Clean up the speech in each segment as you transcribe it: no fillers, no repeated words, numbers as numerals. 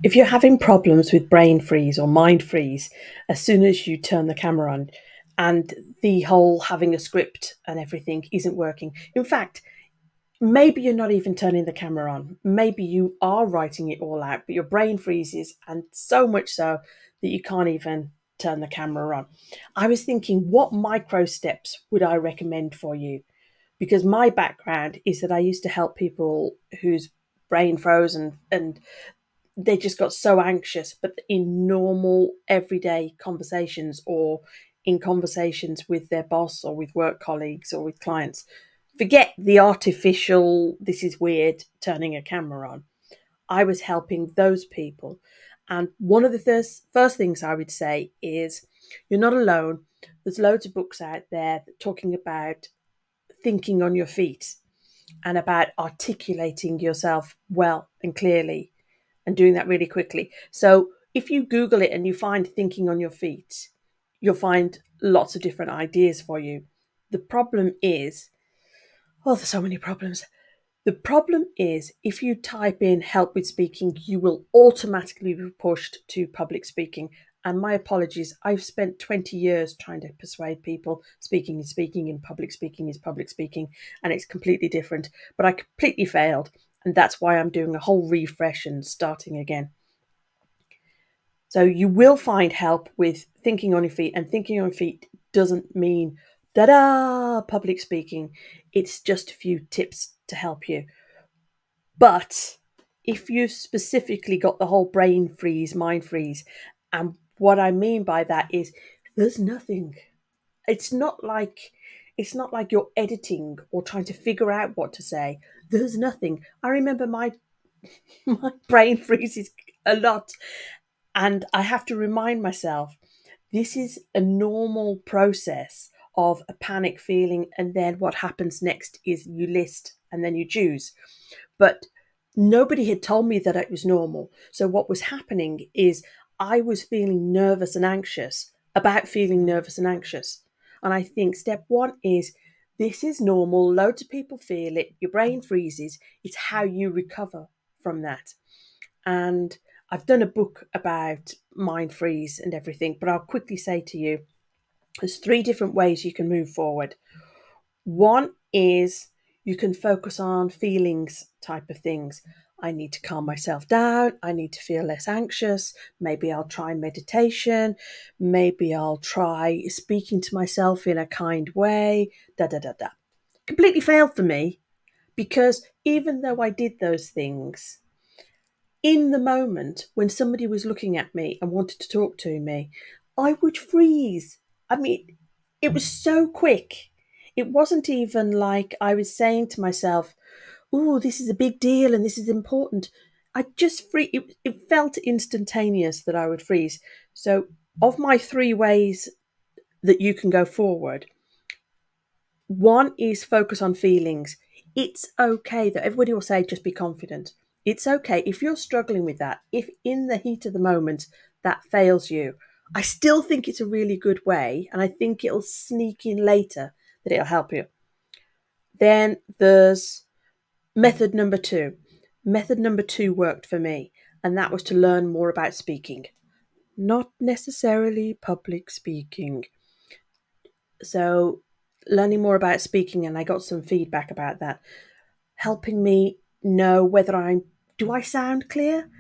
If you're having problems with brain freeze or mind freeze, as soon as you turn the camera on and the whole having a script and everything isn't working, in fact, maybe you're not even turning the camera on. Maybe you are writing it all out, but your brain freezes, and so much so that you can't even turn the camera on. I was thinking, what micro steps would I recommend for you? Because my background is that I used to help people whose brain froze and they just got so anxious, but in normal everyday conversations or in conversations with their boss or with work colleagues or with clients, forget the artificial, this is weird, turning a camera on. I was helping those people. And one of the first things I would say is you're not alone. There's loads of books out there talking about thinking on your feet and about articulating yourself well and clearly and doing that really quickly. So if you Google it and you find thinking on your feet, you'll find lots of different ideas for you. The problem is, oh, there's so many problems. The problem is if you type in help with speaking, you will automatically be pushed to public speaking. And my apologies, I've spent 20 years trying to persuade people speaking is speaking and public speaking is public speaking, and it's completely different. But I completely failed. And that's why I'm doing a whole refresh and starting again. So you will find help with thinking on your feet, and thinking on your feet doesn't mean da-da public speaking. It's just a few tips to help you. But if you've specifically got the whole brain freeze, mind freeze, and what I mean by that is there's nothing. It's not like you're editing or trying to figure out what to say. There's nothing. I remember my my brain freezes a lot, and I have to remind myself this is a normal process of a panic feeling, and then what happens next is you list and then you choose. But nobody had told me that it was normal. So what was happening is I was feeling nervous and anxious about feeling nervous and anxious. And I think step one is this is normal. Loads of people feel it. Your brain freezes. It's how you recover from that. And I've done a book about mind freeze and everything, but I'll quickly say to you, there's three different ways you can move forward. One is you can focus on feelings type of things. I need to calm myself down. I need to feel less anxious. Maybe I'll try meditation. Maybe I'll try speaking to myself in a kind way. Da da da da. Completely failed for me because even though I did those things, in the moment when somebody was looking at me and wanted to talk to me, I would freeze. I mean, it was so quick. It wasn't even like I was saying to myself, oh, this is a big deal and this is important. I just free. It felt instantaneous that I would freeze. So, of my three ways that you can go forward, one is focus on feelings. It's okay that everybody will say, just be confident. It's okay if you're struggling with that. If in the heat of the moment that fails you, I still think it's a really good way, and I think it'll sneak in later that it'll help you. Then there's method number two. Method number two worked for me, and that was to learn more about speaking. Not necessarily public speaking. So, learning more about speaking, and I got some feedback about that, helping me know whether do I sound clear?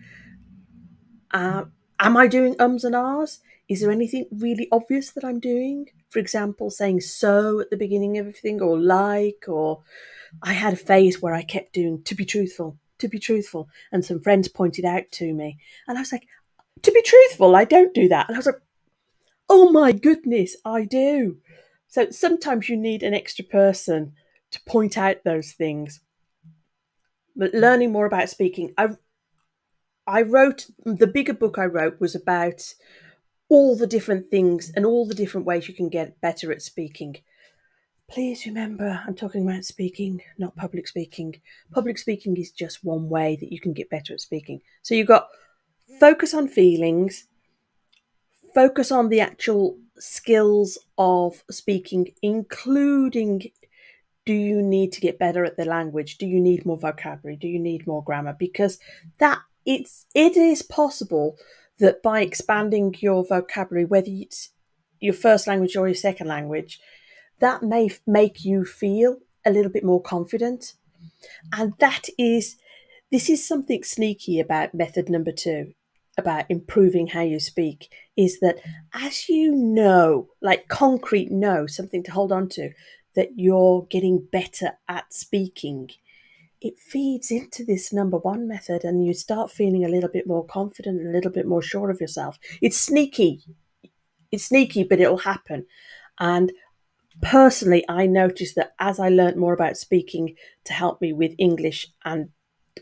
Am I doing ums and ahs? Is there anything really obvious that I'm doing? For example, saying so at the beginning of everything, or like, or I had a phase where I kept doing to be truthful, to be truthful. And some friends pointed out to me, and I was like, to be truthful, I don't do that. And I was like, oh my goodness, I do. So sometimes you need an extra person to point out those things. But learning more about speaking, I wrote, the bigger book I wrote was about all the different things and all the different ways you can get better at speaking. Please remember, I'm talking about speaking, not public speaking. Public speaking is just one way that you can get better at speaking. So you've got focus on feelings, focus on the actual skills of speaking, including do you need to get better at the language? Do you need more vocabulary? Do you need more grammar? Because that it is possible that by expanding your vocabulary, whether it's your first language or your second language, that may make you feel a little bit more confident. And this is something sneaky about method number 2, about improving how you speak, is that as you know, like concrete know, something to hold on to, that you're getting better at speaking, it feeds into this number 1 method and you start feeling a little bit more confident, a little bit more sure of yourself. It's sneaky. It's sneaky, but it'll happen. And personally, I noticed that as I learned more about speaking to help me with English, and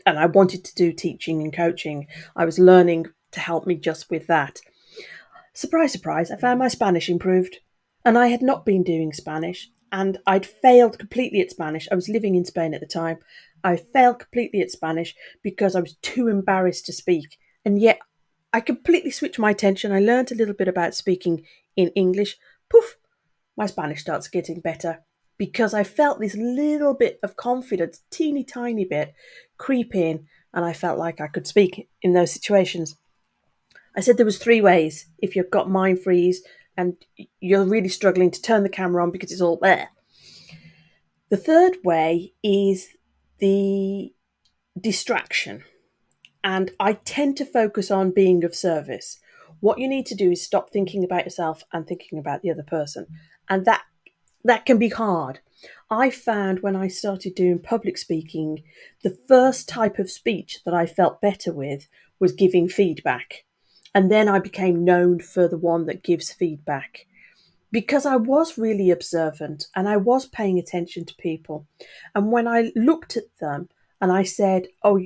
I wanted to do teaching and coaching, I was learning to help me just with that. Surprise, surprise, I found my Spanish improved. And I had not been doing Spanish, and I'd failed completely at Spanish. I was living in Spain at the time. I failed completely at Spanish because I was too embarrassed to speak. And yet I completely switched my attention. I learned a little bit about speaking in English. Poof, my Spanish starts getting better because I felt this little bit of confidence, teeny tiny bit, creep in, and I felt like I could speak in those situations. I said there was 3 ways if you've got mind freeze and you're really struggling to turn the camera on because it's all there. The third way is the distraction. And I tend to focus on being of service. What you need to do is stop thinking about yourself and thinking about the other person. And that can be hard. I found when I started doing public speaking, the first type of speech that I felt better with was giving feedback. And then I became known for the one that gives feedback because I was really observant and I was paying attention to people. And when I looked at them and I said, oh,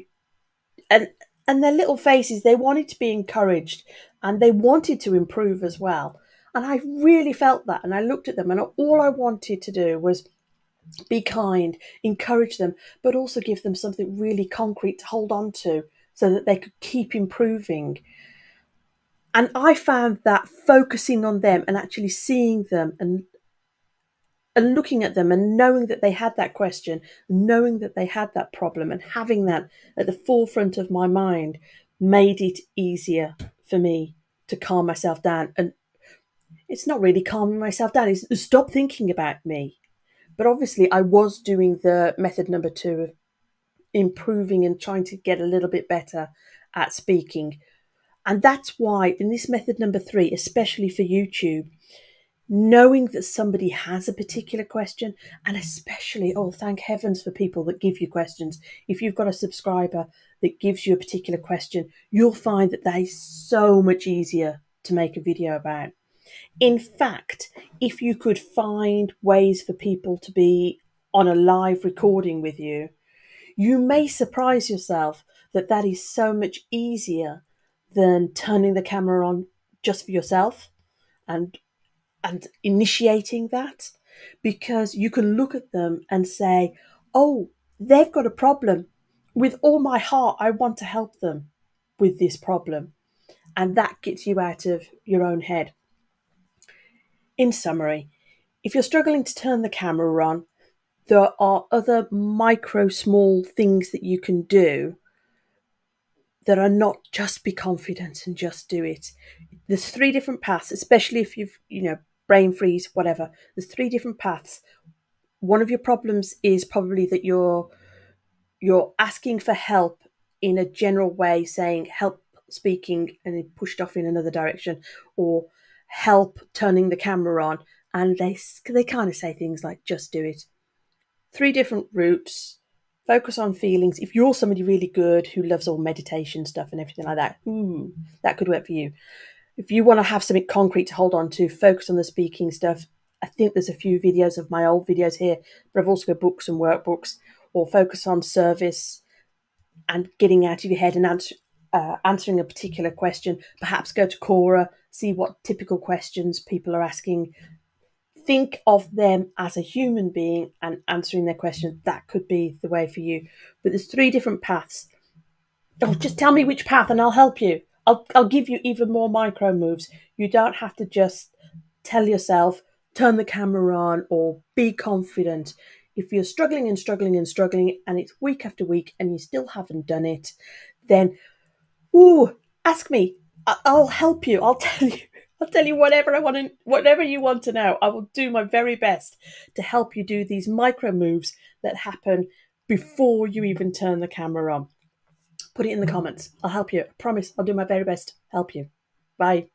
and their little faces, they wanted to be encouraged and they wanted to improve as well. And I really felt that. And I looked at them and all I wanted to do was be kind, encourage them, but also give them something really concrete to hold on to so that they could keep improving. And I found that focusing on them and actually seeing them and looking at them and knowing that they had that question, knowing that they had that problem and having that at the forefront of my mind made it easier for me to calm myself down. And it's not really calming myself down, it's stop thinking about me. But obviously I was doing the method number 2 of improving and trying to get a little bit better at speaking. And that's why in this method number 3, especially for YouTube, knowing that somebody has a particular question, and especially, oh, thank heavens for people that give you questions. If you've got a subscriber that gives you a particular question, you'll find that is so much easier to make a video about. In fact, if you could find ways for people to be on a live recording with you, you may surprise yourself that is so much easier than turning the camera on just for yourself and initiating that, because you can look at them and say, oh, they've got a problem. With all my heart, I want to help them with this problem. And that gets you out of your own head. In summary, if you're struggling to turn the camera on, there are other micro small things that you can do that are not just be confident and just do it. There's 3 different paths, especially if you've, brain freeze, whatever. There's 3 different paths. One of your problems is probably that you're asking for help in a general way, saying help speaking and then pushed off in another direction, or help turning the camera on, and they kind of say things like just do it. 3 different routes. Focus on feelings. If you're somebody really good who loves all meditation stuff and everything like that, that could work for you. If you want to have something concrete to hold on to, focus on the speaking stuff. I think there's a few videos of my old videos here, but I've also got books and workbooks. Or focus on service and getting out of your head and answering a particular question. Perhaps go to Quora, see what typical questions people are asking. Think of them as a human being and answering their question. That could be the way for you. But there's 3 different paths. Oh, just tell me which path and I'll help you. I'll give you even more micro moves. You don't have to just tell yourself, turn the camera on or be confident. If you're struggling and struggling and struggling and it's week after week and you still haven't done it, then Ooh, ask me. I'll help you. I'll tell you. I'll tell you whatever I want to, whatever you want to know. I will do my very best to help you do these micro moves that happen before you even turn the camera on. Put it in the comments. I'll help you. I promise. I'll do my very best to help you. Bye.